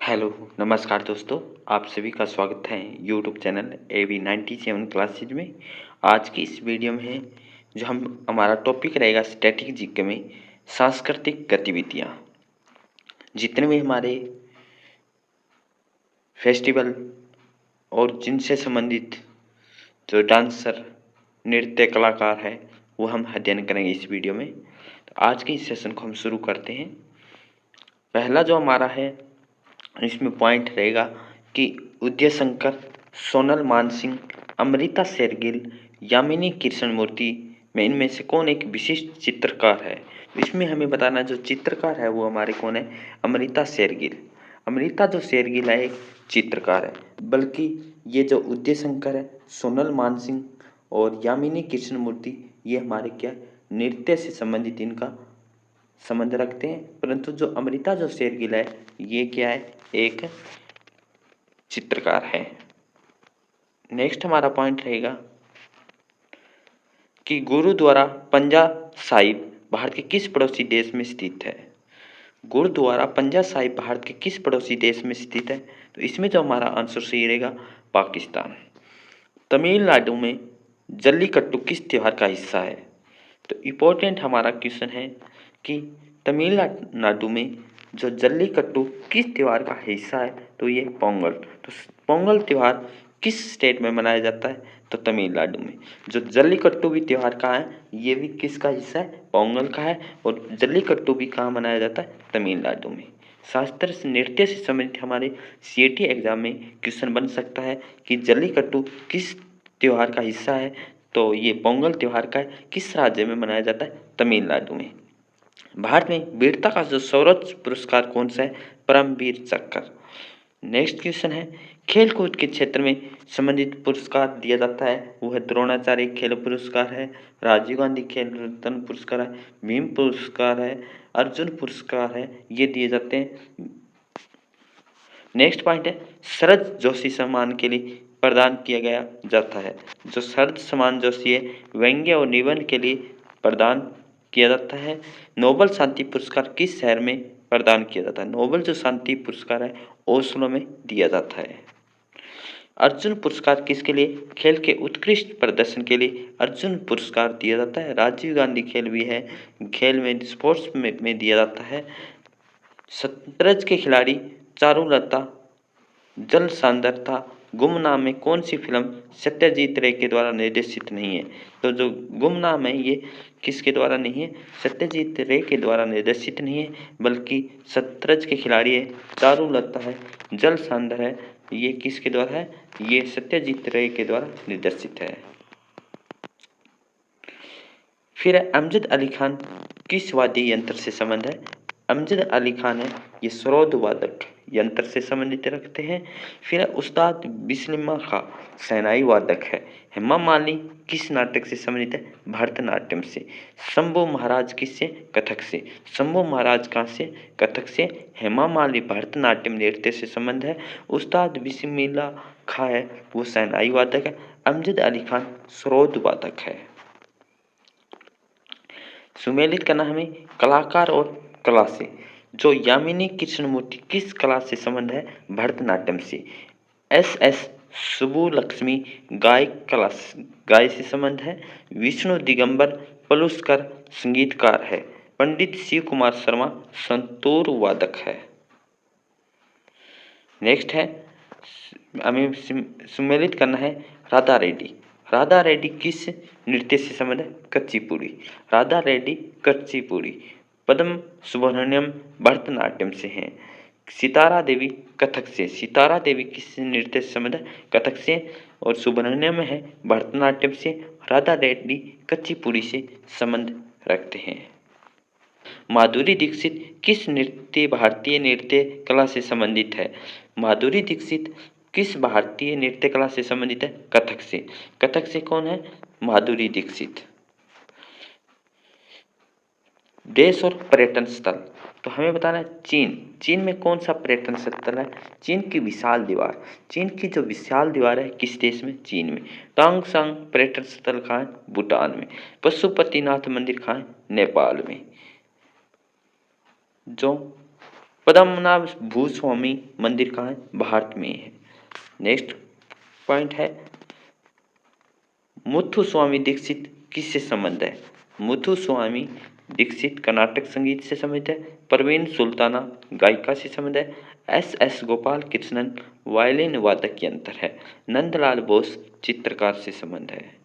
Hello, नमस्कार दोस्तों। आप सभी का स्वागत है यूट्यूब चैनल AB97 क्लासेज में। आज की इस वीडियो में जो हमारा टॉपिक रहेगा स्टैटिक जीके में सांस्कृतिक गतिविधियाँ। जितने भी हमारे फेस्टिवल और जिनसे संबंधित जो डांसर नृत्य कलाकार है वो हम अध्ययन करेंगे इस वीडियो में। तो आज के इस सेशन को हम शुरू करते हैं। पहला जो हमारा है इसमें पॉइंट रहेगा कि उदय शंकर, सोनल मानसिंह, अमृता शेरगिल, यामिनी कृष्णमूर्ति में इनमें से कौन एक विशिष्ट चित्रकार है। इसमें हमें बताना जो चित्रकार है वो हमारे कौन है, अमृता शेरगिल। अमृता जो शेरगिल है एक चित्रकार है, बल्कि ये जो उदय शंकर है, सोनल मानसिंह और यामिनी कृष्णमूर्ति ये हमारे क्या नृत्य से संबंधित इनका संबंध रखते हैं। परंतु जो अमृता जो शेरगिल है ये क्या है, एक चित्रकार है। नेक्स्ट हमारा पॉइंट रहेगा कि गुरुद्वारा पंजा साहिब भारत के किस पड़ोसी देश में स्थित है। गुरुद्वारा पंजा साहिब भारत के किस पड़ोसी देश में स्थित है। तो इसमें जो हमारा आंसर सही रहेगा पाकिस्तान। तमिलनाडु में जल्लीकट्टू किस त्योहार का हिस्सा है। तो इम्पोर्टेंट हमारा क्वेश्चन है कि तमिलनाडु में जो जल्लीकट्टू किस त्योहार का हिस्सा है। तो ये पोंगल। तो पोंगल त्यौहार किस स्टेट में मनाया जाता है। तो तमिलनाडु में। जो जल्लीकट्टू भी त्यौहार का है ये भी किसका हिस्सा है, पोंगल का है। और जल्लीकट्टू भी कहाँ मनाया जाता है, तमिलनाडु में। शास्त्र नृत्य से संबंधित हमारे CAT एग्जाम में क्वेश्चन बन सकता है कि जल्लीकट्टू किस त्योहार का हिस्सा है। तो ये पोंगल त्योहार का किस राज्य में मनाया जाता है, तमिलनाडु में। भारत में वीरता का जो सर्वोच्च पुरस्कार कौन सा है, परमवीर चक्र। नेक्स्ट क्वेश्चन है खेल कूद के क्षेत्र में संबंधित पुरस्कार दिया जाता है वो है द्रोणाचार्य खेल पुरस्कार है, राजीव गांधी खेल रत्न पुरस्कार है, भीम पुरस्कार है, अर्जुन पुरस्कार है, ये दिए जाते हैं। नेक्स्ट पॉइंट है शरद जोशी सम्मान के लिए प्रदान किया गया जाता है। जो शरद सम्मान जोशी है व्यंग्य और निबंध के लिए प्रदान किया जाता है। नोबल शांति पुरस्कार किस शहर में प्रदान किया जाता है। नोबल जो शांति पुरस्कार है ओस्लो में दिया जाता है। अर्जुन पुरस्कार किसके लिए, खेल के उत्कृष्ट प्रदर्शन के लिए अर्जुन पुरस्कार दिया जाता है। राजीव गांधी खेल भी है, खेल में स्पोर्ट्स में दिया जाता है। शतरंज के खिलाड़ी चारुलता जल सांद्रता गुमनाम में कौन सी फिल्म सत्यजीत रे के द्वारा निर्देशित नहीं है। तो जो गुमनाम है ये किसके द्वारा नहीं है, सत्यजीत रे के द्वारा निर्देशित नहीं है, बल्कि शतरंज के खिलाड़ी है, चारुलता है, जल सांद्र है, ये किसके द्वारा है, ये सत्यजीत रे के द्वारा निर्देशित है। फिर अमजद अली खान किस वाद्य यंत्र से संबंध है। अमजद अली खान है ये सरोद वादक यंत्र से संबंधित रखते हैं। फिर उस्ताद बिस्मिल्लाह खां शहनाई वादक है। हेमा मालिनी किस नाटक से संबंधित है, भरतनाट्यम से। शंभू महाराज किससे, कथक से। शंभू महाराज कहाँ से, कथक से। हेमा मालिनी भरतनाट्यम नृत्य से संबंध है। उस्ताद बिस्मिल्लाह खां है वो शहनाई वादक है। अमजद अली खान सरोद वादक है। सुमेलित करना हमें कलाकार और कला से। जो यामिनी कृष्णमूर्ति किस कला से संबंध है, भरतनाट्यम से। SS सुबुलक्ष्मी गाय से संबंध है। विष्णु दिगंबर पलुस्कर संगीतकार है। पंडित शिव कुमार शर्मा संतूर वादक है। नेक्स्ट है हमें सुमेलित करना है राधा रेड्डी। राधा रेड्डी किस नृत्य से संबंध है, कच्चीपुड़ी। राधा रेड्डी कच्चीपुड़ी। पद्म सुब्रमण्यम भरतनाट्यम से हैं। सितारा देवी कथक से। सितारा देवी किस नृत्य से संबंध है, कथक से। और सुब्रमण्यम है भरतनाट्यम से। राधा रेड्डी कच्चीपुड़ी से संबंध रखते हैं। माधुरी दीक्षित किस भारतीय नृत्य कला से संबंधित है। माधुरी दीक्षित किस भारतीय नृत्य कला से संबंधित है, कथक से। कथक से कौन है, माधुरी दीक्षित। देश और पर्यटन स्थल। तो हमें बताना है चीन। चीन में कौन सा पर्यटन स्थल है, चीन की विशाल दीवार। चीन की जो विशाल दीवार है किस देश में, चीन में। टांगसांग पर्यटन स्थल कहाँ है, भूटान में। पशुपतिनाथ मंदिर कहाँ है, नेपाल में। जो पद्मनाभ भूस्वामी मंदिर कहाँ है? भारत में है। नेक्स्ट पॉइंट है, मुथुस्वामी दीक्षित किससे संबंध है? मुथुस्वामी दीक्षित कर्नाटक संगीत से संबंधित है। परवीन सुल्ताना गायिका से संबंध है। एस गोपाल कृष्णन वायलिन वादक यंत्र है। नंदलाल बोस चित्रकार से संबंध है।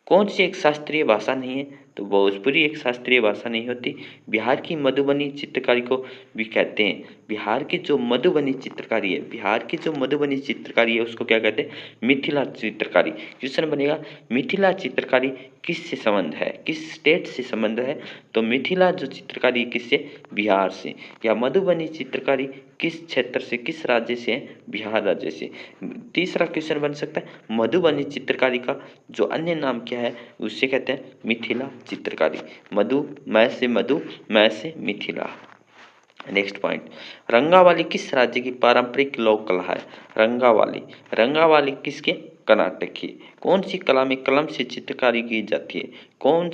कौन सी एक शास्त्रीय भाषा नहीं है? तो भोजपुरी एक शास्त्रीय भाषा नहीं होती। बिहार की मधुबनी चित्रकारी को भी कहते हैं। बिहार की जो मधुबनी चित्रकारी है, बिहार की जो मधुबनी चित्रकारी है उसको क्या कहते हैं? मिथिला चित्रकारी। क्वेश्चन बनेगा, मिथिला चित्रकारी किससे संबंध है, किस स्टेट से संबंध है? तो मिथिला जो चित्रकारी किससे? बिहार से। या मधुबनी चित्रकारी किस क्षेत्र से, किस राज्य से है? बिहार राज्य से। तीसरा क्वेश्चन बन सकता है, मधुबनी चित्रकारी का जो अन्य नाम क्या है? उससे कहते हैं मिथिला चित्रकारी। मधु मैं से मिथिला। नेक्स्ट पॉइंट, रंगावली किस राज्य की पारंपरिक लोक कला है? रंगावली किसके? कर्नाटक की। कौन सी कला में कलम से चित्रकारी की जाती है? कौन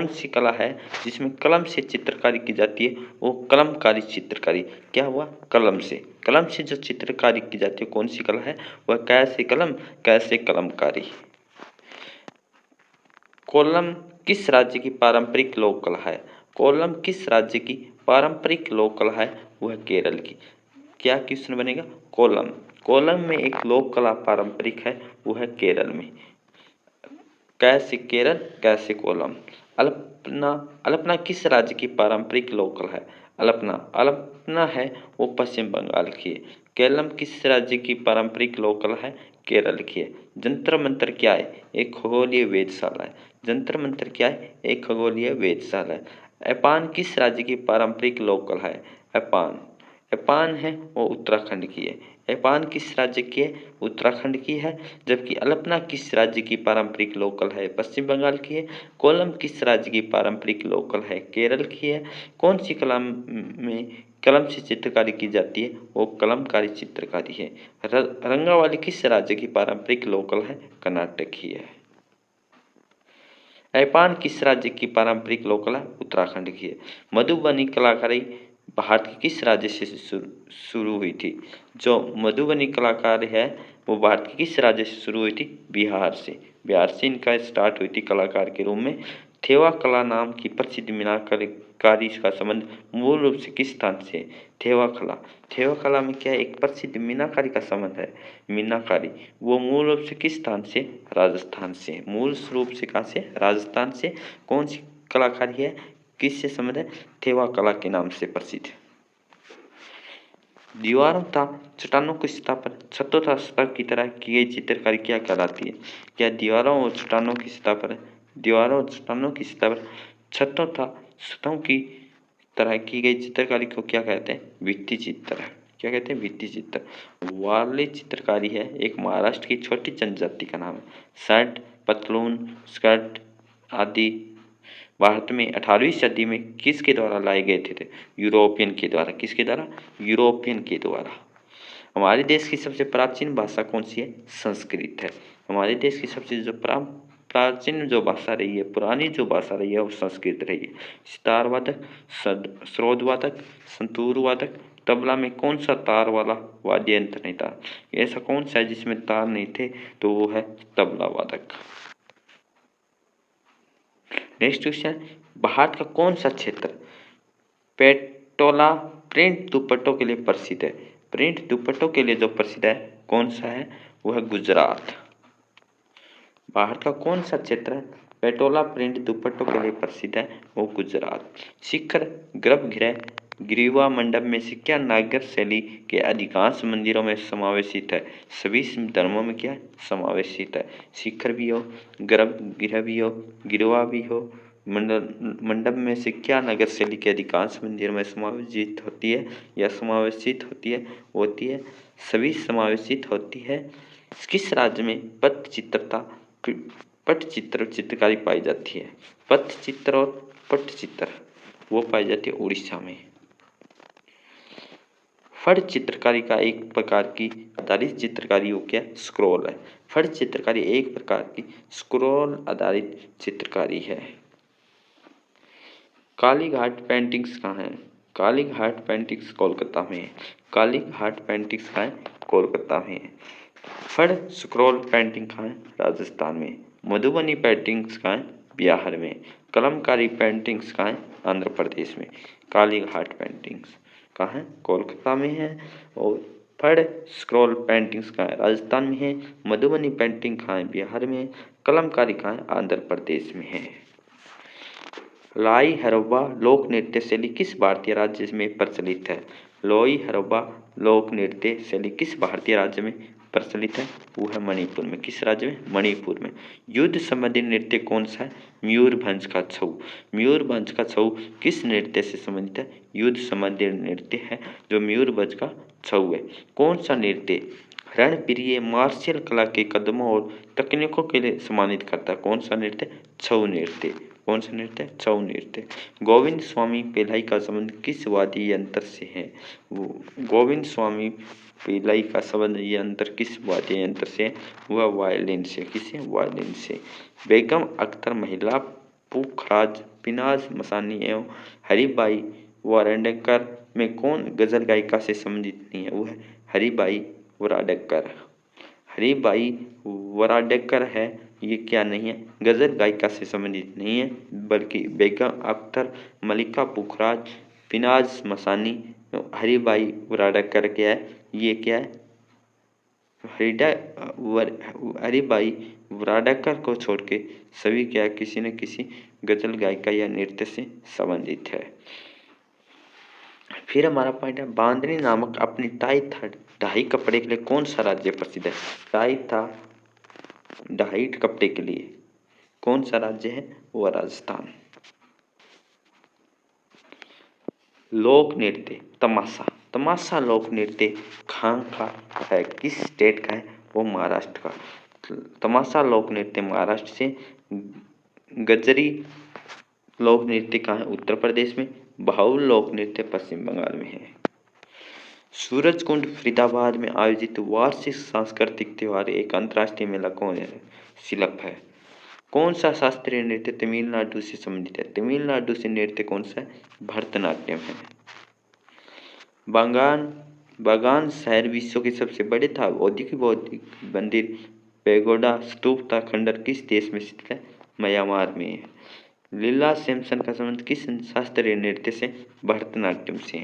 सी कला है जिसमें कलम से चित्रकारी की जाती है? वो कलमकारी चित्रकारी। क्या हुआ? कलम से जो चित्रकारी की जाती है कौन सी कला है? वह कैसे कलमकारी। कोल्लम किस राज्य की पारंपरिक लोक कला है? कोल्लम किस राज्य की पारंपरिक लोक कला है? वह केरल की। क्या क्वेश्चन बनेगा? कोल्लम में एक लोक कला पारंपरिक है, वो है केरल में। कैसे केरल, कैसे कोल्लम। अल्पना किस राज्य की पारंपरिक लोक कला है? अल्पना है वो पश्चिम बंगाल की है। केरलम किस राज्य की पारंपरिक लोक कला है? केरल की है। जंतर मंतर क्या है? एक खगोलीय वेधशाला है। जंतर मंतर क्या है? एक खगोलीय वेधशाला है। एपान किस राज्य की पारंपरिक लोक कला है? एपान है वो उत्तराखंड की है। एपान किस राज्य की है? उत्तराखंड की है। जबकि अल्पना किस राज्य की पारंपरिक लोक कला है? पश्चिम बंगाल की है। कोल्लम किस राज्य की पारंपरिक लोक कला है? केरल की है। कौन सी कला में कलम से चित्रकारी की जाती है? वो कलमकारी चित्रकारी है। रंगावली किस राज्य की पारंपरिक लोक कला है? कर्नाटक की है। ऐपान किस राज्य की पारंपरिक लोक कला? उत्तराखंड की है। मधुबनी कलाकारी भारत के किस राज्य से शुरू हुई थी? जो मधुबनी कलाकार है वो भारत के किस राज्य से शुरू हुई थी? बिहार से। बिहार से इनका स्टार्ट हुई थी कलाकार के रूप में। थेवा कला नाम की प्रसिद्ध मीनाकारी का संबंध मूल रूप से किस स्थान से? थेवा कला में क्या है? एक प्रसिद्ध मीनाकारी का संबंध है। मीनाकारी वो मूल रूप से किस स्थान से? राजस्थान से। मूल रूप से कहाँ से? राजस्थान से। कौन सी कलाकारी है? किससे संबंध है? थेवा कला के नाम से प्रसिद्ध है। दीवारों तथा चट्टानों की सतह पर छतों तथा सतह की तरह की गई चित्रकारी क्या कहलाती है? क्या दीवारों और चट्टानों की सतह पर छतों तथा सतहों की तरह की गई चित्रकारी को क्या कहते हैं? भित्ति चित्र। क्या कहते हैं? भित्ति चित्र। वार्ले चित्रकारी है एक महाराष्ट्र की छोटी जनजाति का नाम है। शर्ट, पतलून, स्कर्ट आदि भारत में 18वीं सदी में किसके द्वारा लाए गए थे? यूरोपियन के द्वारा। किसके द्वारा? यूरोपियन के द्वारा। हमारे देश की सबसे प्राचीन भाषा कौन सी है? संस्कृत है। हमारे देश की सबसे जो प्राचीन जो भाषा रही है, पुरानी जो भाषा रही है वो संस्कृत रही है। सितार वादक, श्रोद वादक, संतूर वादक, तबला में कौन सा तार वाला वाद्य यंत्र नहीं था? ऐसा कौन सा है जिसमें तार नहीं थे? तो वो है तबला वादक। नेक्स्ट क्वेश्चन, भारत का कौन सा क्षेत्र पेटोला प्रिंट दुपट्टों के लिए प्रसिद्ध है? प्रिंट दुपट्टों के लिए जो प्रसिद्ध है कौन सा है? वो है गुजरात। भारत का कौन सा क्षेत्र है पेटोला प्रिंट दुपट्टों के लिए प्रसिद्ध है? वो गुजरात। शिखर गर्भगृह ग्रीवा मंडप में से क्या नागर शैली के अधिकांश मंदिरों में समावेशित है? सभी धर्मों में क्या है? समावेशित है। शिखर भी हो, गर्भगृह भी हो, गिरवा भी हो, मंडप में से क्या नगर शैली के अधिकांश मंदिरों में समावेशित होती है या समावेशित होती है? सभी समावेशित होती है। किस राज्य में पटचित्र चित्रकारी पाई जाती है? पटचित्र और पटचित्र वो पाई जाती है उड़ीसा में। फट चित्रकारी का एक प्रकार की आधारित चित्रकारी हो क्या? स्क्रॉल है। फट चित्रकारी एक प्रकार की स्क्रॉल आधारित चित्रकारी है। कालीघाट पेंटिंग्स कहाँ है? काली घाट पेंटिंग्स कोलकाता में है। काली घाट पेंटिंग्स कहाँ है? कोलकाता में है। फड़ स्क्रॉल पेंटिंग कहाँ है? राजस्थान में। मधुबनी पेंटिंग्स कहाँ है? बिहार में। कलमकारी पेंटिंग्स कहाँ है? आंध्र प्रदेश में। काली घाट पेंटिंग्स कहाँ है? कोलकाता में है। और फड़ स्क्रॉल पेंटिंग्स कहाँ है? राजस्थान में है। मधुबनी पेंटिंग कहाँ है? बिहार में। कलमकारी कहाँ है? आंध्र प्रदेश में है। लाई हरौबा लोक नृत्य शैली किस भारतीय राज्य में प्रचलित है? लोई हरौबा लोक नृत्य शैली किस भारतीय राज्य में प्रचलित है? वो है मणिपुर में। किस राज्य में? मणिपुर में। युद्ध संबंधी नृत्य कौन सा है? मयूरभंज का छऊ। मयूरभंज का छऊ किस नृत्य से संबंधित है? युद्ध संबंधी नृत्य है जो मयूरभंज का छऊ है। कौन सा नृत्य रणप्रिय मार्शल कला के कदमों और तकनीकों के लिए सम्मानित करता है? कौन सा नृत्य? छऊ नृत्य। कौन सा नृत्य? छऊ नृत्य। गोविंद स्वामी पिल्लई का संबंध किस वाद्य यंत्र से है? वो गोविंद स्वामी पिल्लई का संबंध यंत्र किस वाद्य यंत्र से है? वह वायलिन से। किससे? वायलिन से। बेगम अख्तर महिला पुखराज पिनाज मसानी एवं हरिबाई वारंडेकर में कौन गजल गायिका से संबंधित नहीं है? वो है हरिबाई वारंडेकर। हरिबाई वारंडेकर है, ये क्या नहीं है? गजल गायिका से संबंधित नहीं है, बल्कि बेगम अख्तर, मलिका पुखराज, पिनाज मसानी, हरिबाई वारंडेकर क्या है? ये क्या है? हरिबाई वारंडेकर को छोड़ के सभी क्या है? किसी न किसी गजल गायिका या नृत्य से संबंधित है। फिर हमारा पॉइंट है बांधनी नामक अपनी टाई था ढाई कपड़े के लिए कौन सा राज्य प्रसिद्ध है? टाई था ढाई कपड़े के लिए कौन सा राज्य है? वो राजस्थान। लोक नृत्य तमाशा। तमाशा लोक नृत्य कहाँ का है? किस स्टेट का है? वो महाराष्ट्र का। तमाशा लोक नृत्य महाराष्ट्र से। गजरी लोक नृत्य कहाँ है? उत्तर प्रदेश में। बाउल लोक नृत्य पश्चिम बंगाल में है। सूरजकुंड फरीदाबाद में आयोजित वार्षिक सांस्कृतिक त्योहार एक अंतर्राष्ट्रीय मेला कौन है? शिल्प है। कौन सा शास्त्रीय नृत्य तमिलनाडु से संबंधित है? तमिलनाडु से नृत्य कौन सा है? भरतनाट्यम है। बागान शहर विश्व के सबसे बड़े था बौद्धिक मंदिर पेगोडा स्तूप था खंडर किस देश में स्थित है? म्यांमार में है। लीला सैमसन का संबंध किस शास्त्रीय नृत्य से? भरतनाट्यम से।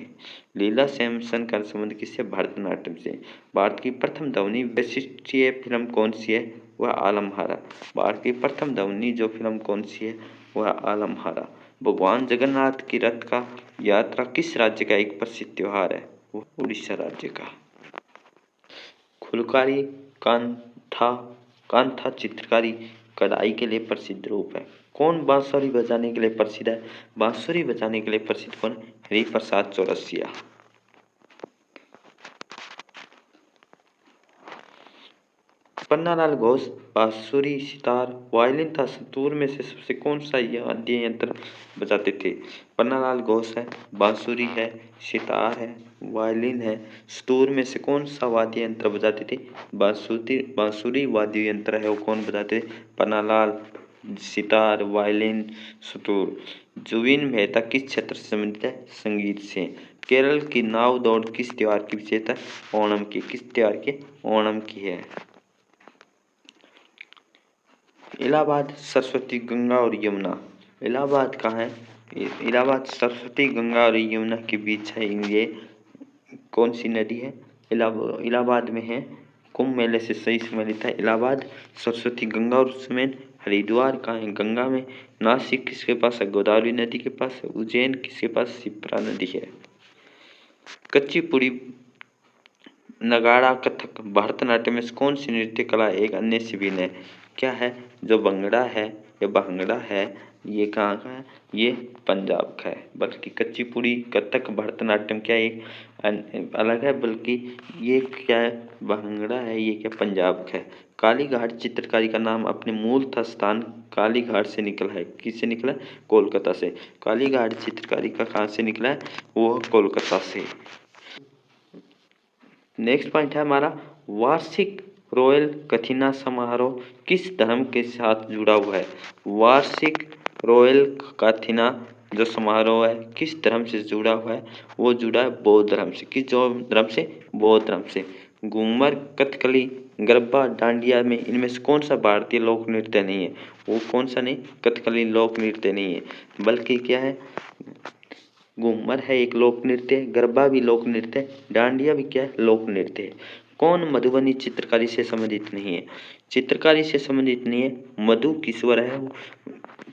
लीला सैमसन का संबंध किससे? भरतनाट्यम से। भारत की प्रथम ध्वनि वैशिष्ट्रीय फिल्म कौन सी है? वह आलम आरा। भारत की प्रथम ध्वनि जो फिल्म कौन सी है? वह आलम आरा। भगवान जगन्नाथ की रथ का यात्रा किस राज्य का एक प्रसिद्ध त्योहार है? वो उड़ीसा राज्य का। फुलकारी कांथा चित्रकारी कढ़ाई के लिए प्रसिद्ध रूप है। कौन बांसुरी बजाने के लिए प्रसिद्ध है? बांसुरी बजाने के लिए प्रसिद्ध कौन? हरिप्रसाद चौरसिया। पन्नालाल घोष बांसुरी सितार वायलिन था संतूर में से सबसे कौन सा वाद्य यंत्र बजाते थे? पन्नालाल घोष है, बांसुरी है, सितार है, वायलिन है। संतूर में से कौन सा वाद्य यंत्र बजाते थे? बांसुरी वाद्य यंत्र है वो कौन बजाते थे? पन्नालाल। सितार, वायलिन, संतूर। जुबिन मेहता किस क्षेत्र से संबंधित है? संगीत से। केरल की नाव दौड़ किस त्योहार की विशेषता है? ओणम की। किस त्योहार की? ओणम की है। इलाहाबाद सरस्वती गंगा और यमुना। इलाहाबाद कहाँ है? इलाहाबाद सरस्वती गंगा और यमुना के बीच है। ये कौन सी नदी है? इलाहाबाद में है। कुंभ मेले से सही संबंधित है। इलाहाबाद सरस्वती गंगा और समेत। हरिद्वार कहाँ है? गंगा में। नासिक किसके पास है? गोदावरी नदी के पास है। उज्जैन किसके पास? शिप्रा नदी है। कुचिपुड़ी नगाड़ा कथक भरतनाट्यम में कौन सी नृत्य कला एक अन्य से भिन्न है? क्या है? जो भंगड़ा है या भांगड़ा है ये कहाँ का है? ये पंजाब का है। बल्कि कुचिपुड़ी कथक भरतनाट्यम क्या एक अलग है, बल्कि ये क्या है? भांगड़ा है। ये क्या? पंजाब का है। कालीघाट चित्रकारी का नाम अपने मूल स्थान कालीघाट से निकला है। किससे निकला है? कोलकाता से। कालीघाट चित्रकारी का कहाँ से निकला है? वो कोलकाता से। नेक्स्ट पॉइंट है हमारा वार्षिक रॉयल कथीना समारोह किस धर्म के साथ जुड़ा हुआ है? वार्षिक रॉयल कथीना जो समारोह है किस धर्म से जुड़ा हुआ है? वो जुड़ा है बौद्ध धर्म से। किस जो धर्म से? बौद्ध धर्म से। घूमर, कथकली, गरबा, डांडिया में इनमें से कौन सा भारतीय लोक नृत्य नहीं है? वो कौन सा नहीं? कथकली लोक नृत्य नहीं है, बल्कि क्या है? घूमर है एक लोक नृत्य, गरबा भी लोक नृत्य है, डांडिया भी क्या है? लोक नृत्य है। कौन मधुबनी चित्रकारी से संबंधित नहीं है? चित्रकारी से संबंधित नहीं है, मधु किशोर है वो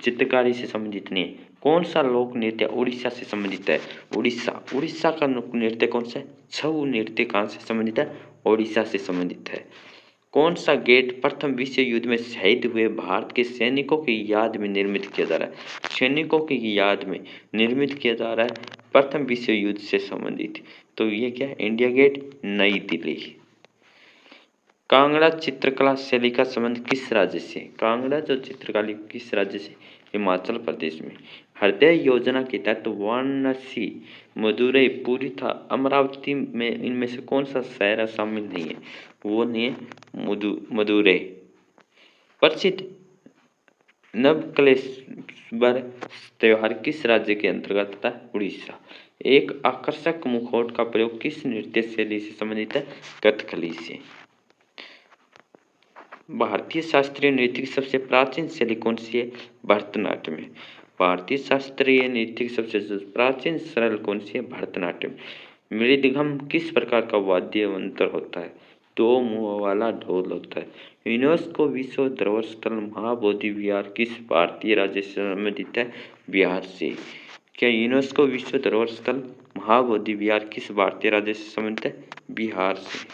चित्रकारी से संबंधित नहीं है। कौन सा लोक नृत्य उड़ीसा से संबंधित है? उड़ीसा। उड़ीसा का नृत्य कौन सा है? छऊ नृत्य कहाँ से संबंधित है? उड़ीसा से संबंधित है। कौन सा गेट प्रथम विश्व युद्ध में शहीद हुए भारत के सैनिकों की याद में निर्मित किया जा रहा है? सैनिकों की याद में निर्मित किया जा रहा है, प्रथम विश्व युद्ध से संबंधित। तो ये क्या है? इंडिया गेट, नई दिल्ली। कांगड़ा चित्रकला शैली का संबंध किस राज्य से? कांगड़ा जो चित्रकला किस राज्य से? हिमाचल प्रदेश में। हृदय योजना के तहत वाराणसी, मदुरई, पुरी था अमरावती में इनमें से कौन सा शहर शामिल नहीं है? वो नहीं है मदुरई। प्रसिद्ध नवकलेश्वर त्योहार किस राज्य के अंतर्गत आता है? उड़ीसा। एक आकर्षक मुखौट का प्रयोग किस नृत्य शैली से संबंधित है? कथकली से। भारतीय शास्त्रीय नृत्य की सबसे प्राचीन शैली कौन सी है? भरतनाट्यम है। भारतीय शास्त्रीय नृत्य की सबसे प्राचीन शैली कौन सी है? भरतनाट्यम। मृदंगम किस प्रकार का वाद्य यंत्र होता है? दो मुंह वाला ढोल होता है। यूनेस्को विश्व धरोहर स्थल महाबोधि विहार किस भारतीय राज्य से संबंधित है? बिहार से। क्या यूनेस्को विश्व धरोहर स्थल महाबोधि विहार किस भारतीय राज्य से संबंधित है? बिहार से।